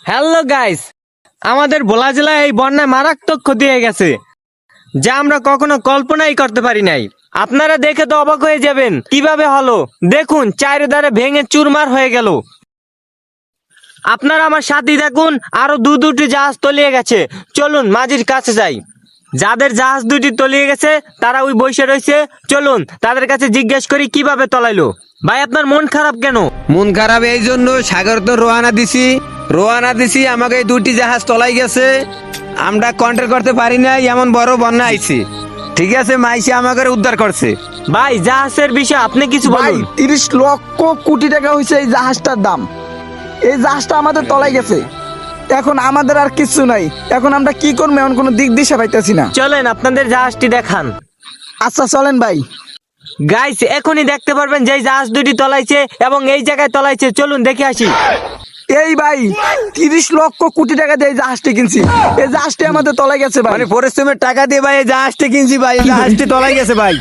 Hello guys, আমাদের ভোলা জেলায় এই বন্যায় মারাত্মক ক্ষতি হয়ে গেছে, যা আমরা কখনো কল্পনাই করতে পারি নাই। আপনারা দেখে তো অবাক হয়ে যাবেন কিভাবে হলো। দেখুন, চারিধারে ভেঙে চুরমার হয়ে গেল। আপনারা আমার সাথে দেখুন, আরো দুটি জাহাজ তলিয়ে গেছে। চলুন মাঝির কাছে যাই। যাদের জাহাজ দুটি তলিয়ে গেছে তারা ওই বসে রয়েছে, চলুন তাদের কাছে জিজ্ঞেস করি কিভাবে তলাইলো। ভাই, আপনার মন খারাপ কেন? মন খারাপ এই জন্য, সাগর তো রোয়ানা দিছি আমাকে এই দুটি জাহাজ তলাই গেছে। আমরা কন্ট্রোল করতে পারি না, এমন বড় বন্যা আইছে। ঠিক আছে, মাইসি আমাকে উদ্ধার করছে। ভাই, জাহাজের বিষয়ে আপনি কিছু ভাই বলুন। 30 লক্ষ কোটি টাকা হয়েছে এই জাহাজটার দাম। এই জাহাজটা আমাদের তলায় গেছে, এখন আমাদের আর কিছু নাই। এখন আমরা কি করবো, এমন কোনো দিক দিশা পাইতেছি না। চলেন আপনাদের জাহাজটি দেখান। আচ্ছা চলেন ভাই। গাইস, এখনই দেখতে পারবেন যে এই জাহাজ দুটি তলাইছে এবং এই জায়গায় তলাইছে। চলুন দেখে আসি। এই ভাই 30 লক্ষ কোটি টাকা দিয়ে এই জাহাজটি কিনছি, এই জাহাজটি আমাদের তলায় গেছে ভাই। মানে পরিশ্রমের টাকা দিয়ে ভাই এই জাহাজটি কিনছি ভাই, এই জাহাজটি তলাই গেছে ভাই।